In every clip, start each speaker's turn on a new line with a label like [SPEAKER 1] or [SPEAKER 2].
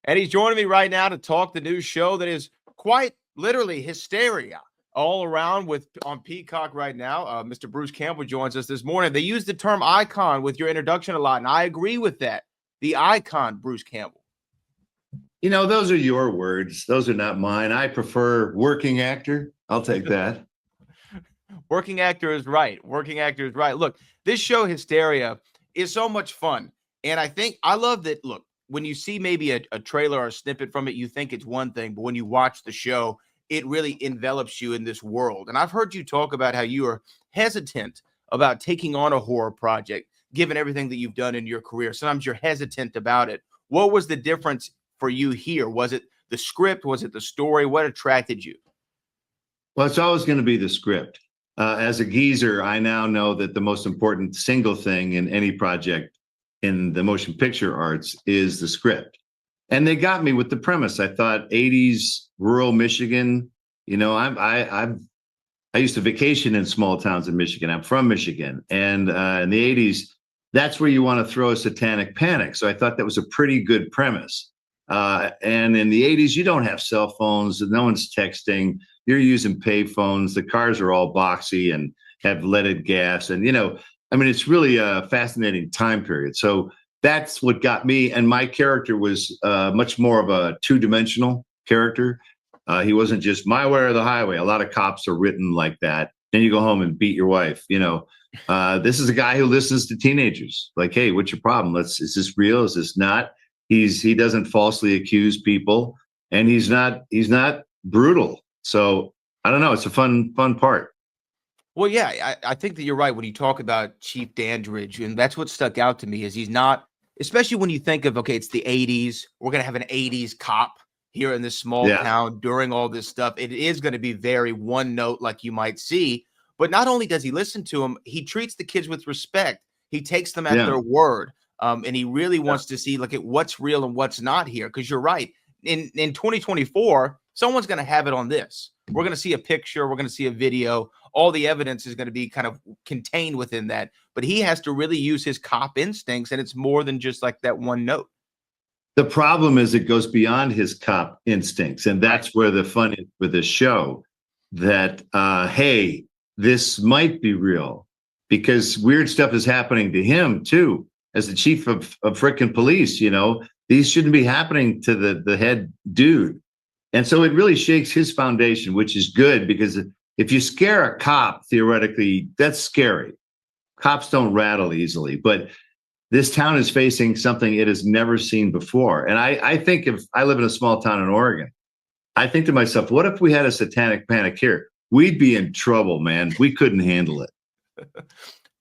[SPEAKER 1] And he's joining me right now to talk the new show that is quite literally hysteria all around with on Peacock right now. Mr. Bruce Campbell joins us this morning. They use the term icon with your introduction a lot, and I agree with that. The icon, Bruce Campbell.
[SPEAKER 2] You know, those are your words. Those are not mine. I prefer working actor. I'll take that.
[SPEAKER 1] Working actor is right. Working actor is right. Look, this show, Hysteria, is so much fun. And I love that. Look, when you see maybe a trailer or a snippet from it, you think it's one thing. But when you watch the show, it really envelops you in this world. And I've heard you talk about how you are hesitant about taking on a horror project, given everything that you've done in your career. Sometimes you're hesitant about it. What was the difference for you here? Was it the script? Was it the story? What attracted you?
[SPEAKER 2] Well, it's always going to be the script. As a geezer, I now know that the most important single thing in any project in the motion picture arts is the script. And they got me with the premise. I thought 80s rural Michigan, you know, I used to vacation in small towns in Michigan. I'm from Michigan. And in the 80s, that's where you want to throw a satanic panic. So I thought that was a pretty good premise. And in the 80s, you don't have cell phones. No one's texting. You're using pay phones. The cars are all boxy and have leaded gas. And, you know, I mean, it's really a fascinating time period. So that's what got me. And my character was much more of a two-dimensional character. He wasn't just my way or the highway. A lot of cops are written like that. Then you go home and beat your wife. You know, this is a guy who listens to teenagers. Like, hey, what's your problem? Is this real? Is this not? He doesn't falsely accuse people, and he's not brutal. So I don't know. It's a fun part.
[SPEAKER 1] Well, yeah, I think that you're right when you talk about Chief Dandridge, and that's what stuck out to me is he's not, especially when you think of, okay, it's the 80s. We're going to have an 80s cop here in this small town during all this stuff. It is going to be very one note like you might see. But not only does he listen to them, he treats the kids with respect. He takes them at their word. And he really wants to see, look at what's real and what's not here. Because you're right. In 2024, someone's going to have it on this. We're going to see a picture. We're going to see a video. All the evidence is going to be kind of contained within that. But he has to really use his cop instincts. And it's more than just like that one note.
[SPEAKER 2] The problem is it goes beyond his cop instincts. And that's where the fun is with this show, that, hey, this might be real because weird stuff is happening to him, too, as the chief of frickin' police. You know, these shouldn't be happening to the head dude. And so it really shakes his foundation, which is good, because if you scare a cop, theoretically, that's scary. Cops don't rattle easily, but this town is facing something it has never seen before. And I think, if I live in a small town in Oregon, I think to myself, what if we had a satanic panic here? We'd be in trouble, man. We couldn't handle it.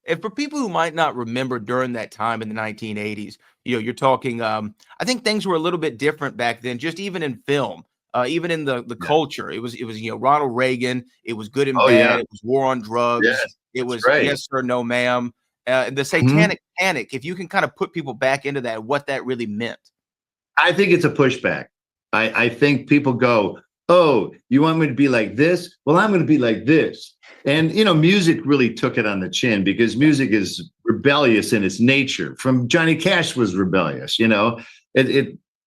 [SPEAKER 1] And for people who might not remember during that time in the 1980s, you know, you're talking, I think things were a little bit different back then, just even in film. Even in the culture, it was you know, Ronald Reagan. It was good and bad. It was war on drugs. It was yes sir, no ma'am. The Satanic Panic. If you can kind of put people back into that, what that really meant.
[SPEAKER 2] I think it's a pushback. I think people go, oh, you want me to be like this? Well, I'm going to be like this. And, you know, music really took it on the chin, because music is rebellious in its nature. From Johnny Cash was rebellious, you know,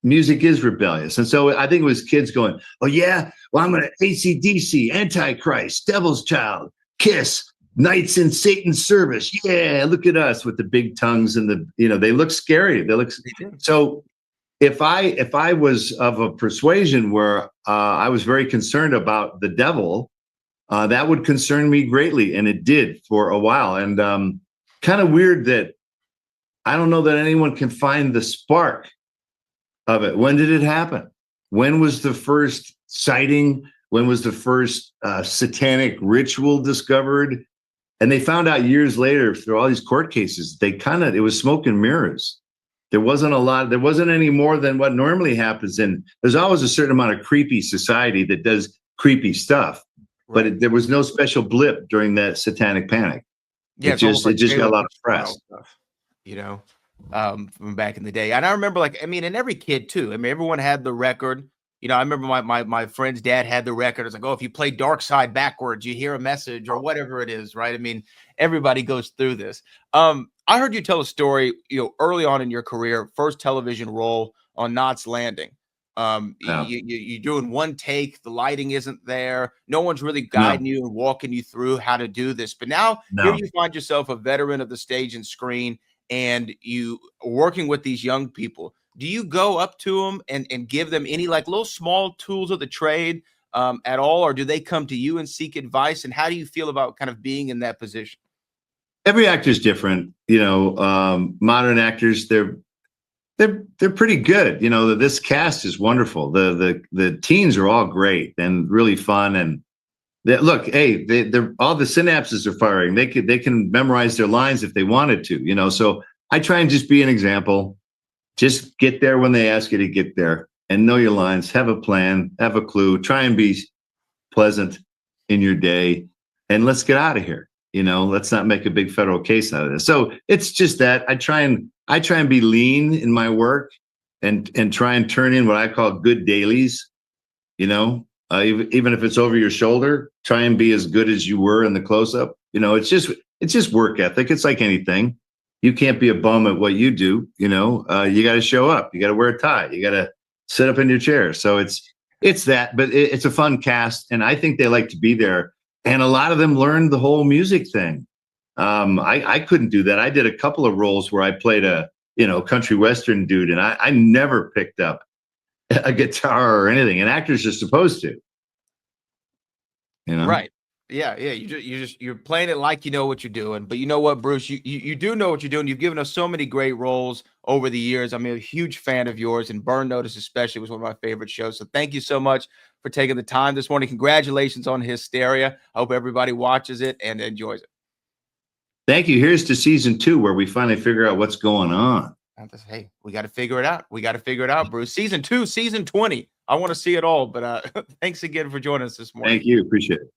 [SPEAKER 2] music is rebellious. And so I think it was kids going, oh, yeah, well, I'm going to AC/DC, Antichrist, Devil's Child, Kiss, Knights in Satan's Service. Yeah, look at us with the big tongues and the, you know, they look scary. They look so. If I was of a persuasion where I was very concerned about the devil, that would concern me greatly, and it did for a while. And kind of weird that I don't know that anyone can find the spark of it. When did it happen? When was the first sighting? When was the first satanic ritual discovered? And they found out years later through all these court cases, it was smoke and mirrors. There wasn't any more than what normally happens. And there's always a certain amount of creepy society that does creepy stuff, but there was no special blip during that Satanic Panic.
[SPEAKER 1] Yeah,
[SPEAKER 2] it just got a lot of press,
[SPEAKER 1] you know, from back in the day. And I remember, like, I mean, and every kid too. I mean, everyone had the record. You know, I remember my friend's dad had the record. It's like, oh, if you play Dark Side backwards, you hear a message or whatever it is, right? I mean, everybody goes through this. I heard you tell a story, you know, early on in your career, first television role on Knots Landing.
[SPEAKER 2] Yeah.
[SPEAKER 1] You're doing one take, the lighting isn't there, no one's really guiding you and walking you through how to do this. But now here
[SPEAKER 2] No.
[SPEAKER 1] you find yourself a veteran of the stage and screen, and you are working with these young people. Do you go up to them and give them any like little small tools of the trade at all, or do they come to you and seek advice? And how do you feel about kind of being in that position?
[SPEAKER 2] Every actor's different. Modern actors, they're pretty good. This cast is wonderful. The teens are all great and really fun. And look, hey, they're all the synapses are firing. They can memorize their lines if they wanted to. So I try and just be an example. Just get there when they ask you to get there and know your lines. Have a plan. Have a clue. Try and be pleasant in your day, and let's get out of here. Let's not make a big federal case out of this. So it's just that I try and be lean in my work and try and turn in what I call good dailies. Even if it's over your shoulder, try and be as good as you were in the close up. It's just work ethic. It's like anything. You can't be a bum at what you do. You got to show up. You got to wear a tie. You got to sit up in your chair. So it's that, but it's a fun cast, and I think they like to be there. And a lot of them learned the whole music thing. I couldn't do that. I did a couple of roles where I played a country western dude, and I never picked up a guitar or anything. And actors are supposed to,
[SPEAKER 1] Right. Yeah. You're playing it like you know what you're doing. But you know what, Bruce, you do know what you're doing. You've given us so many great roles over the years. I'm a huge fan of yours, and Burn Notice especially was one of my favorite shows. So thank you so much for taking the time this morning. Congratulations on Hysteria. I hope everybody watches it and enjoys it.
[SPEAKER 2] Thank you. Here's to season 2, where we finally figure out what's going on.
[SPEAKER 1] Hey, we got to figure it out. We got to figure it out, Bruce. Season 2, season 20. I want to see it all. But thanks again for joining us this morning.
[SPEAKER 2] Thank you. Appreciate it.